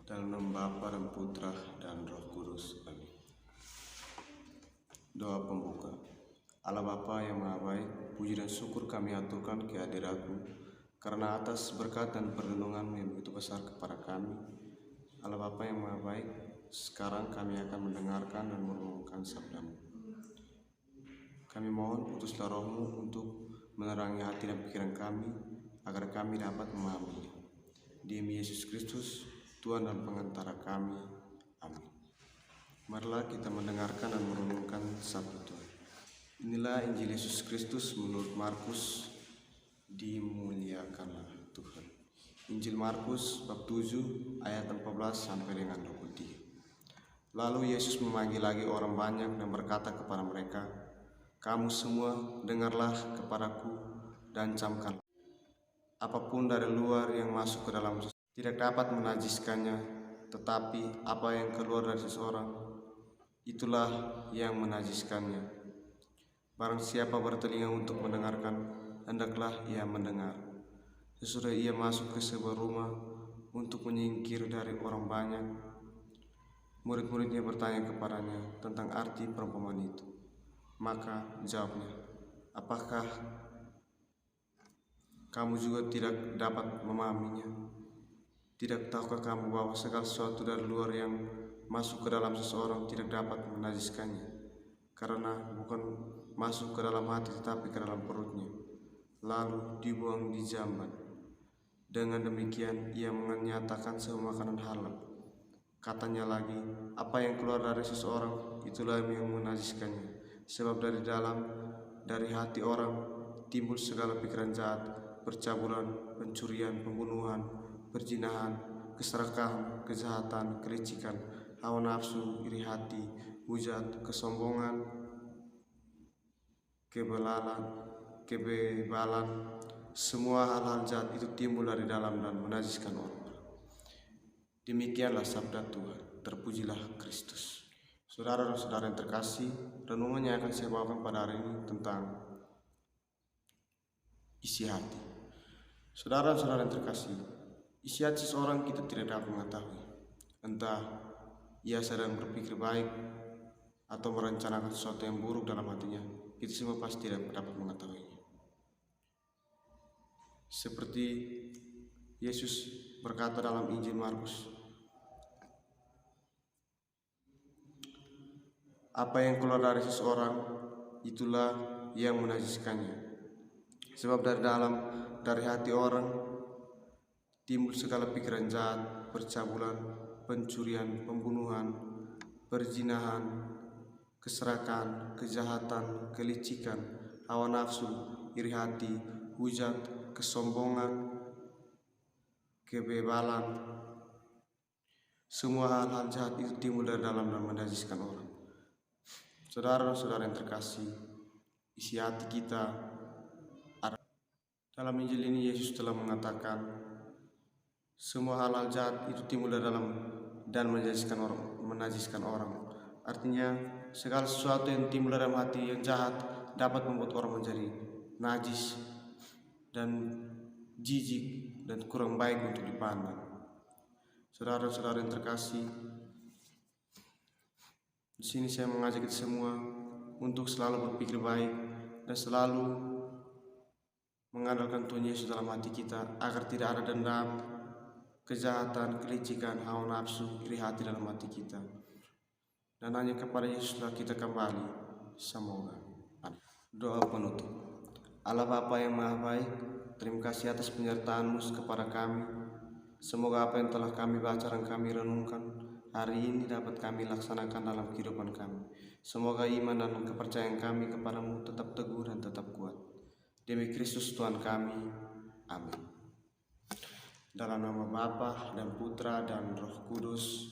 Dalam nama Bapa dan Putra dan Roh Kudus. Amin. Doa pembuka. Allah Bapa yang Maha Baik, puji dan syukur kami aturkan kehadirat-Mu, karena atas berkat dan perlindungan-Mu yang begitu besar kepada kami. Allah Bapa yang Maha Baik, sekarang kami akan mendengarkan dan merenungkan sabda-Mu. Kami mohon utuslah Roh-Mu untuk menerangi hati dan pikiran kami, agar kami dapat memahaminya. Demi Yesus Kristus, Tuhan dan pengantara kami. Amin. Marilah kita mendengarkan dan merenungkan sabda Tuhan. Inilah Injil Yesus Kristus menurut Markus. Dimuliakanlah Tuhan. Injil Markus bab 7 ayat 14 sampai dengan 23. Lalu Yesus memanggil lagi orang banyak dan berkata kepada mereka, "Kamu semua dengarlah kepadaku dan camkanlah. Apapun dari luar yang masuk ke dalam tidak dapat menajiskannya, tetapi apa yang keluar dari seseorang, itulah yang menajiskannya. Barang siapa bertelinga untuk mendengarkan, hendaklah ia mendengar." Sesudah ia masuk ke sebuah rumah untuk menyingkir dari orang banyak, murid-muridnya bertanya kepadanya tentang arti perumpamaan itu. Maka jawabnya, "Apakah kamu juga tidak dapat memahaminya? Tidak tahukah kamu bahwa segala sesuatu dari luar yang masuk ke dalam seseorang tidak dapat menajiskannya, karena bukan masuk ke dalam hati tetapi ke dalam perutnya, lalu dibuang di jamban. Dengan demikian ia menyatakan semua makanan halal." Katanya lagi, "Apa yang keluar dari seseorang, itulah yang menajiskannya. Sebab dari hati orang timbul segala pikiran jahat, percabulan, pencurian, pembunuhan, perzinahan, keserakahan, kejahatan, kelicikan, hawa nafsu, iri hati, hujat, kesombongan, kebebalan. Semua hal-hal jahat itu timbul dari dalam dan menajiskan orang." Demikianlah sabda Tuhan. Terpujilah Kristus. Saudara dan saudara yang terkasih, renungan yang akan saya bawakan pada hari ini tentang isi hati. Saudara dan saudara yang terkasih, isi hati seseorang kita tidak dapat mengetahui. Entah ia sedang berpikir baik atau merencanakan sesuatu yang buruk dalam hatinya, kita semua pasti tidak dapat mengetahuinya. Seperti Yesus berkata dalam Injil Markus, "Apa yang keluar dari seseorang, itulah yang menajiskannya. Sebab dari hati orang timbul segala pikiran jahat, percabulan, pencurian, pembunuhan, perzinahan, keserakahan, kejahatan, kelicikan, hawa nafsu, iri hati, hujat, kesombongan, kebebalan. Semua hal-hal jahat itu timbul dari dalam dan menajiskan orang." Saudara-saudara yang terkasih, isi hati kita ada. Dalam Injil ini Yesus telah mengatakan semua hal-hal jahat itu timbul dari dalam dan menajiskan orang. Artinya segala sesuatu yang timbul dalam hati yang jahat dapat membuat orang menjadi najis dan jijik dan kurang baik untuk dipandang. Saudara-saudara yang terkasih, di sini saya mengajak kita semua untuk selalu berpikir baik dan selalu mengandalkan Tuhan Yesus dalam hati kita, agar tidak ada dendam, kejahatan, kelicikan, hawa nafsu, iri hati dalam hati kita. Dan hanya kepada Yesuslah kita kembali. Semoga. Doa penutup. Allah Bapa yang Maha Baik, terima kasih atas penyertaan-Mu kepada kami. Semoga apa yang telah kami baca dan kami renungkan hari ini dapat kami laksanakan dalam kehidupan kami. Semoga iman dan kepercayaan kami kepada-Mu tetap teguh dan tetap kuat. Demi Kristus Tuhan kami. Amin. Dalam nama Bapa dan Putra dan Roh Kudus.